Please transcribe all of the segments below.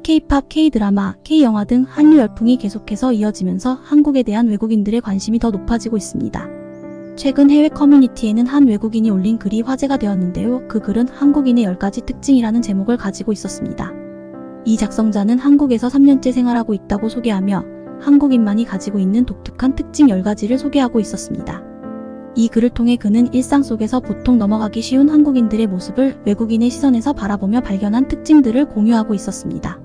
K-팝, K-드라마, K-영화 등 한류 열풍이 계속해서 이어지면서 한국에 대한 외국인들의 관심이 더 높아지고 있습니다. 최근 해외 커뮤니티에는 한 외국인이 올린 글이 화제가 되었는데요. 그 글은 한국인의 10가지 특징이라는 제목을 가지고 있었습니다. 이 작성자는 한국에서 3년째 생활하고 있다고 소개하며 한국인만이 가지고 있는 독특한 특징 10가지를 소개하고 있었습니다. 이 글을 통해 그는 일상 속에서 보통 넘어가기 쉬운 한국인들의 모습을 외국인의 시선에서 바라보며 발견한 특징들을 공유하고 있었습니다.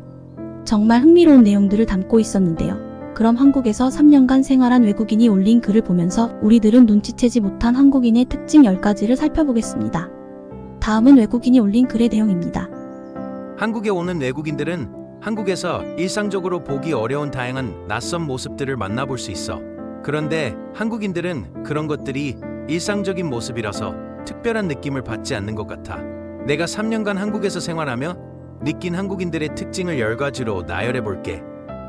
정말 흥미로운 내용들을 담고 있었는데요. 그럼 한국에서 3년간 생활한 외국인이 올린 글을 보면서 우리들은 눈치채지 못한 한국인의 특징 10가지를 살펴보겠습니다. 다음은 외국인이 올린 글의 내용입니다. 한국에 오는 외국인들은 한국에서 일상적으로 보기 어려운 다양한 낯선 모습들을 만나볼 수 있어. 그런데 한국인들은 그런 것들이 일상적인 모습이라서 특별한 느낌을 받지 않는 것 같아. 내가 3년간 한국에서 생활하며 느낀 한국인들의 특징을 10가지로 나열해 볼게.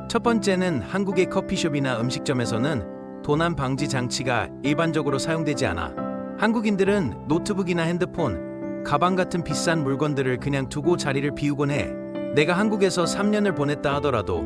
첫 번째는 한국의 커피숍이나 음식점에서는 도난 방지 장치가 일반적으로 사용되지 않아. 한국인들은 노트북이나 핸드폰, 가방 같은 비싼 물건들을 그냥 두고 자리를 비우곤 해. 내가 한국에서 3년을 보냈다 하더라도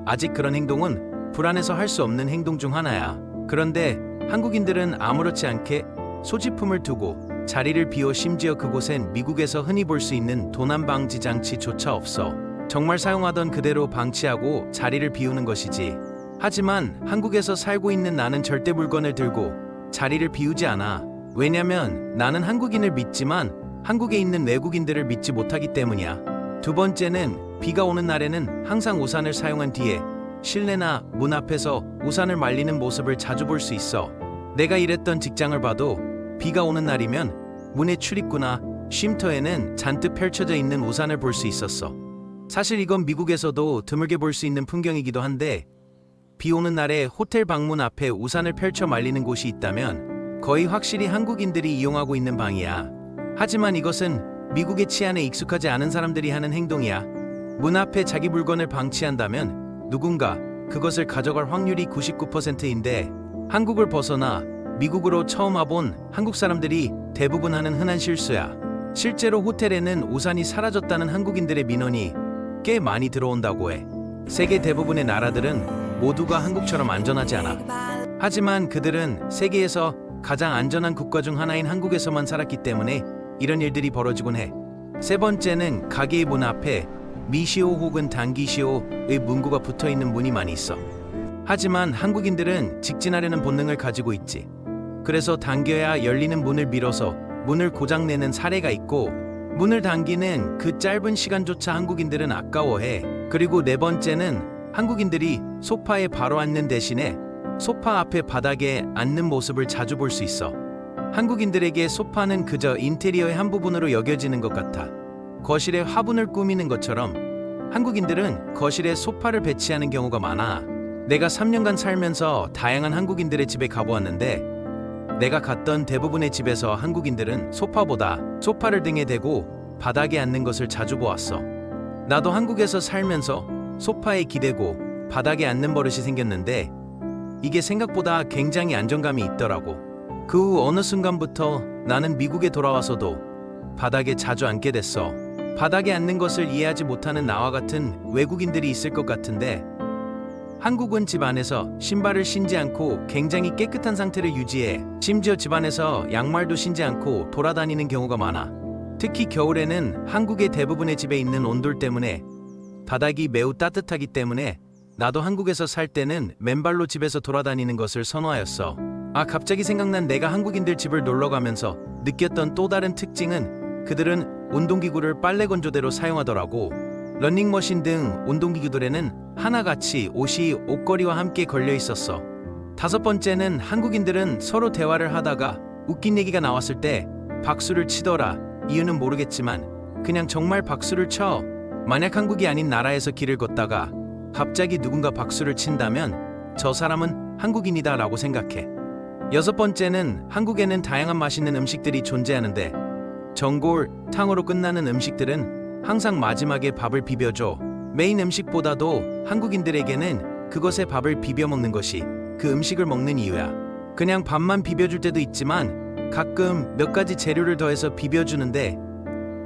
아직 그런 행동은 불안해서 할 수 없는 행동 중 하나야. 그런데 한국인들은 아무렇지 않게 소지품을 두고 자리를 비워 심지어 그곳엔 미국에서 흔히 볼 수 있는 도난 방지 장치조차 없어. 정말 사용하던 그대로 방치하고 자리를 비우는 것이지. 하지만 한국에서 살고 있는 나는 절대 물건을 들고 자리를 비우지 않아. 왜냐면 나는 한국인을 믿지만 한국에 있는 외국인들을 믿지 못하기 때문이야. 두 번째는 비가 오는 날에는 항상 우산을 사용한 뒤에 실내나 문 앞에서 우산을 말리는 모습을 자주 볼 수 있어. 내가 일했던 직장을 봐도 비가 오는 날이면 문의 출입구나 쉼터에는 잔뜩 펼쳐져 있는 우산을 볼 수 있었어. 사실 이건 미국에서도 드물게 볼 수 있는 풍경이기도 한데 비 오는 날에 호텔 방문 앞에 우산을 펼쳐 말리는 곳이 있다면 거의 확실히 한국인들이 이용하고 있는 방이야. 하지만 이것은 미국의 치안에 익숙하지 않은 사람들이 하는 행동이야. 문 앞에 자기 물건을 방치한다면 누군가 그것을 가져갈 확률이 99%인데 한국을 벗어나 미국으로 처음 와본 한국 사람들이 대부분 하는 흔한 실수야. 실제로 호텔에는 우산이 사라졌다는 한국인들의 민원이 꽤 많이 들어온다고 해. 세계 대부분의 나라들은 모두가 한국처럼 안전하지 않아. 하지만 그들은 세계에서 가장 안전한 국가 중 하나인 한국에서만 살았기 때문에 이런 일들이 벌어지곤 해. 세 번째는 가게의 문 앞에 미시오 혹은 단기시오의 문구가 붙어있는 문이 많이 있어. 하지만 한국인들은 직진하려는 본능을 가지고 있지. 그래서 당겨야 열리는 문을 밀어서 문을 고장내는 사례가 있고 문을 당기는 그 짧은 시간조차 한국인들은 아까워해. 그리고 네 번째는 한국인들이 소파에 바로 앉는 대신에 소파 앞에 바닥에 앉는 모습을 자주 볼 수 있어. 한국인들에게 소파는 그저 인테리어의 한 부분으로 여겨지는 것 같아. 거실에 화분을 꾸미는 것처럼 한국인들은 거실에 소파를 배치하는 경우가 많아. 내가 3년간 살면서 다양한 한국인들의 집에 가보았는데 내가 갔던 대부분의 집에서 한국인들은 소파보다 소파를 등에 대고 바닥에 앉는 것을 자주 보았어. 나도 한국에서 살면서 소파에 기대고 바닥에 앉는 버릇이 생겼는데 이게 생각보다 굉장히 안정감이 있더라고. 그 후 어느 순간부터 나는 미국에 돌아와서도 바닥에 자주 앉게 됐어. 바닥에 앉는 것을 이해하지 못하는 나와 같은 외국인들이 있을 것 같은데 한국은 집 안에서 신발을 신지 않고 굉장히 깨끗한 상태를 유지해. 심지어 집 안에서 양말도 신지 않고 돌아다니는 경우가 많아. 특히 겨울에는 한국의 대부분의 집에 있는 온돌 때문에 바닥이 매우 따뜻하기 때문에 나도 한국에서 살 때는 맨발로 집에서 돌아다니는 것을 선호하였어. 갑자기 생각난 내가 한국인들 집을 놀러 가면서 느꼈던 또 다른 특징은 그들은 운동기구를 빨래 건조대로 사용하더라고. 러닝머신 등 운동기구들에는 하나같이 옷이 옷걸이와 함께 걸려 있었어. 다섯 번째는 한국인들은 서로 대화를 하다가 웃긴 얘기가 나왔을 때 박수를 치더라. 이유는 모르겠지만 그냥 정말 박수를 쳐. 만약 한국이 아닌 나라에서 길을 걷다가 갑자기 누군가 박수를 친다면 저 사람은 한국인이다 라고 생각해. 여섯 번째는 한국에는 다양한 맛있는 음식들이 존재하는데 전골, 탕으로 끝나는 음식들은 항상 마지막에 밥을 비벼줘. 메인 음식보다도 한국인들에게는 그것에 밥을 비벼 먹는 것이 그 음식을 먹는 이유야. 그냥 밥만 비벼줄 때도 있지만 가끔 몇 가지 재료를 더해서 비벼주는데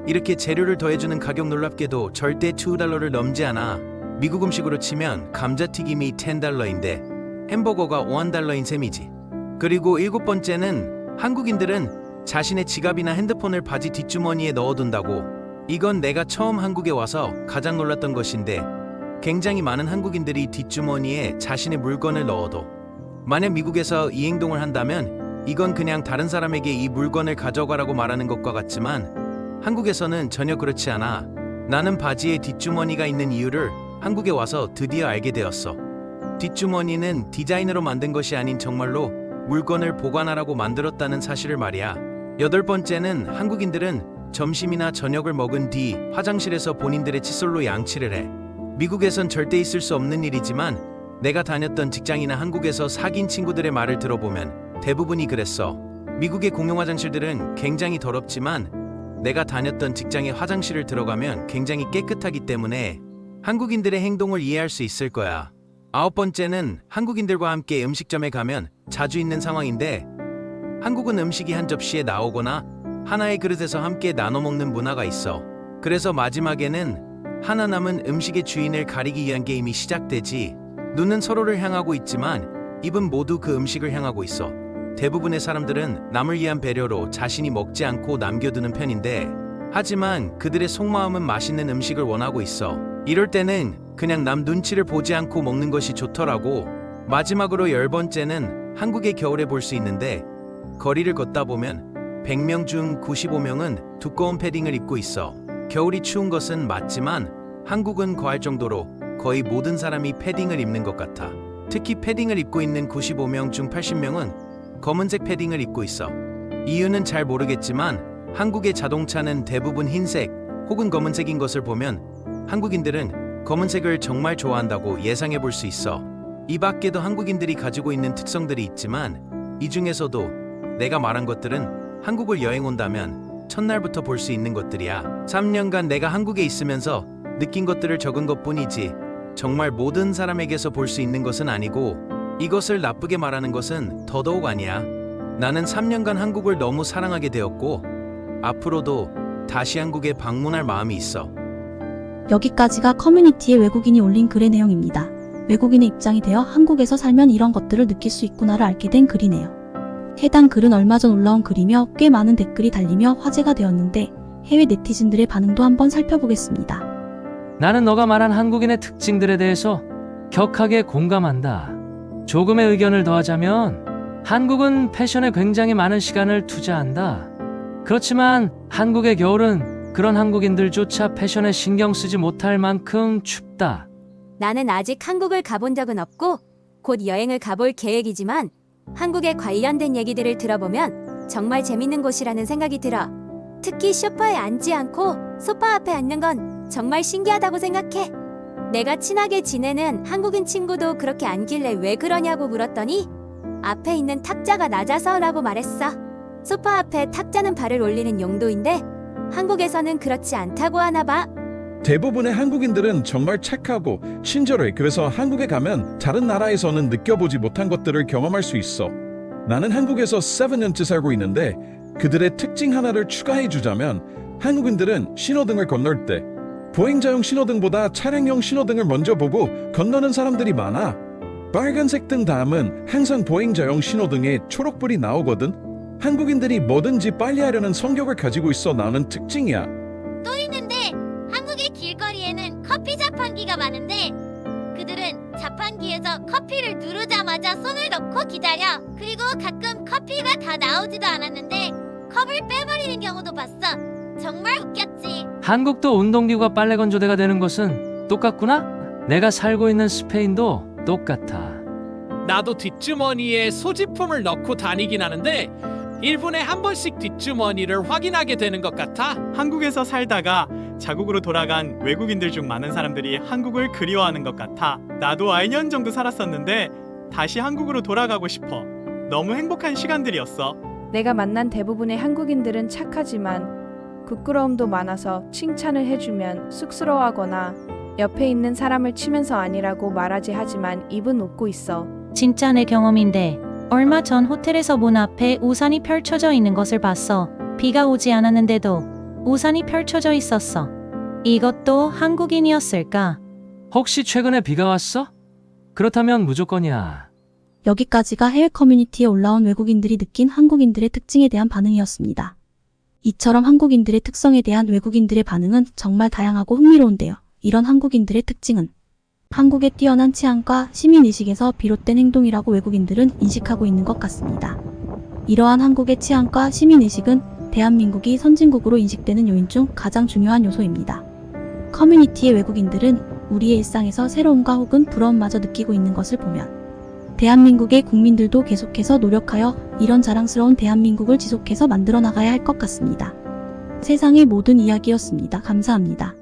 이렇게 재료를 더해주는 가격 놀랍게도 절대 $2를 넘지 않아. 미국 음식으로 치면 감자튀김이 $10인데 햄버거가 $1인 셈이지. 그리고 7번째는 한국인들은 자신의 지갑이나 핸드폰을 바지 뒷주머니에 넣어둔다고. 이건 내가 처음 한국에 와서 가장 놀랐던 것인데 굉장히 많은 한국인들이 뒷주머니에 자신의 물건을 넣어둬. 만약 미국에서 이 행동을 한다면 이건 그냥 다른 사람에게 이 물건을 가져가라고 말하는 것과 같지만 한국에서는 전혀 그렇지 않아. 나는 바지에 뒷주머니가 있는 이유를 한국에 와서 드디어 알게 되었어. 뒷주머니는 디자인으로 만든 것이 아닌 정말로 물건을 보관하라고 만들었다는 사실을 말이야. 8번째는 한국인들은 점심이나 저녁을 먹은 뒤 화장실에서 본인들의 칫솔로 양치를 해. 미국에선 절대 있을 수 없는 일이지만 내가 다녔던 직장이나 한국에서 사귄 친구들의 말을 들어보면 대부분이 그랬어. 미국의 공용 화장실들은 굉장히 더럽지만 내가 다녔던 직장의 화장실을 들어가면 굉장히 깨끗하기 때문에 한국인들의 행동을 이해할 수 있을 거야. 9번째는 한국인들과 함께 음식점에 가면 자주 있는 상황인데 한국은 음식이 한 접시에 나오거나 하나의 그릇에서 함께 나눠 먹는 문화가 있어. 그래서 마지막에는 하나 남은 음식의 주인을 가리기 위한 게임이 시작되지. 눈은 서로를 향하고 있지만 입은 모두 그 음식을 향하고 있어. 대부분의 사람들은 남을 위한 배려로 자신이 먹지 않고 남겨두는 편인데 하지만 그들의 속마음은 맛있는 음식을 원하고 있어. 이럴 때는 그냥 남 눈치를 보지 않고 먹는 것이 좋더라고. 마지막으로 10번째는 한국의 겨울에 볼 수 있는데 거리를 걷다 보면 100명 중 95명은 두꺼운 패딩을 입고 있어. 겨울이 추운 것은 맞지만 한국은 거할 정도로 거의 모든 사람이 패딩을 입는 것 같아. 특히 패딩을 입고 있는 95명 중 80명은 검은색 패딩을 입고 있어. 이유는 잘 모르겠지만 한국의 자동차는 대부분 흰색 혹은 검은색인 것을 보면 한국인들은 검은색을 정말 좋아한다고 예상해 볼 수 있어. 이 밖에도 한국인들이 가지고 있는 특성들이 있지만 이 중에서도 내가 말한 것들은 한국을 여행 온다면 첫날부터 볼 수 있는 것들이야. 3년간 내가 한국에 있으면서 느낀 것들을 적은 것뿐이지 정말 모든 사람에게서 볼 수 있는 것은 아니고 이것을 나쁘게 말하는 것은 더더욱 아니야. 나는 3년간 한국을 너무 사랑하게 되었고 앞으로도 다시 한국에 방문할 마음이 있어. 여기까지가 커뮤니티에 외국인이 올린 글의 내용입니다. 외국인의 입장이 되어 한국에서 살면 이런 것들을 느낄 수 있구나를 알게 된 글이네요. 해당 글은 얼마 전 올라온 글이며 꽤 많은 댓글이 달리며 화제가 되었는데 해외 네티즌들의 반응도 한번 살펴보겠습니다. 나는 너가 말한 한국인의 특징들에 대해서 격하게 공감한다. 조금의 의견을 더하자면 한국은 패션에 굉장히 많은 시간을 투자한다. 그렇지만 한국의 겨울은 그런 한국인들조차 패션에 신경 쓰지 못할 만큼 춥다. 나는 아직 한국을 가본 적은 없고 곧 여행을 가볼 계획이지만 한국에 관련된 얘기들을 들어보면 정말 재밌는 곳이라는 생각이 들어. 특히 소파에 앉지 않고 소파 앞에 앉는 건 정말 신기하다고 생각해. 내가 친하게 지내는 한국인 친구도 그렇게 앉길래 왜 그러냐고 물었더니 앞에 있는 탁자가 낮아서라고 말했어. 소파 앞에 탁자는 발을 올리는 용도인데 한국에서는 그렇지 않다고 하나 봐. 대부분의 한국인들은 정말 착하고 친절해. 그래서 한국에 가면 다른 나라에서는 느껴보지 못한 것들을 경험할 수 있어. 나는 한국에서 7년째 살고 있는데 그들의 특징 하나를 추가해 주자면 한국인들은 신호등을 건널 때 보행자용 신호등보다 차량용 신호등을 먼저 보고 건너는 사람들이 많아. 빨간색 등 다음은 항상 보행자용 신호등에 초록불이 나오거든. 한국인들이 뭐든지 빨리 하려는 성격을 가지고 있어. 나는 특징이야. 또 있는데 한국의 길거리에는 커피 자판기가 많은데 그들은 자판기에서 커피를 누르자마자 손을 넣고 기다려. 그리고 가끔 커피가 다 나오지도 않았는데 컵을 빼버리는 경우도 봤어. 정말 웃겼지. 한국도 운동기구가 빨래 건조대가 되는 것은 똑같구나? 내가 살고 있는 스페인도 똑같아. 나도 뒷주머니에 소지품을 넣고 다니긴 하는데 1분에 한 번씩 뒷주머니를 확인하게 되는 것 같아. 한국에서 살다가 자국으로 돌아간 외국인들 중 많은 사람들이 한국을 그리워하는 것 같아. 나도 2년 정도 살았었는데 다시 한국으로 돌아가고 싶어. 너무 행복한 시간들이었어. 내가 만난 대부분의 한국인들은 착하지만 부끄러움도 많아서 칭찬을 해주면 쑥스러워하거나 옆에 있는 사람을 치면서 아니라고 말하지 하지만 입은 웃고 있어. 진짜 내 경험인데 얼마 전 호텔에서 문 앞에 우산이 펼쳐져 있는 것을 봤어. 비가 오지 않았는데도 우산이 펼쳐져 있었어. 이것도 한국인이었을까? 혹시 최근에 비가 왔어? 그렇다면 무조건이야. 여기까지가 해외 커뮤니티에 올라온 외국인들이 느낀 한국인들의 특징에 대한 반응이었습니다. 이처럼 한국인들의 특성에 대한 외국인들의 반응은 정말 다양하고 흥미로운데요. 이런 한국인들의 특징은 한국의 뛰어난 취향과 시민의식에서 비롯된 행동이라고 외국인들은 인식하고 있는 것 같습니다. 이러한 한국의 취향과 시민의식은 대한민국이 선진국으로 인식되는 요인 중 가장 중요한 요소입니다. 커뮤니티의 외국인들은 우리의 일상에서 새로움과 혹은 부러움마저 느끼고 있는 것을 보면 대한민국의 국민들도 계속해서 노력하여 이런 자랑스러운 대한민국을 지속해서 만들어 나가야 할 것 같습니다. 세상의 모든 이야기였습니다. 감사합니다.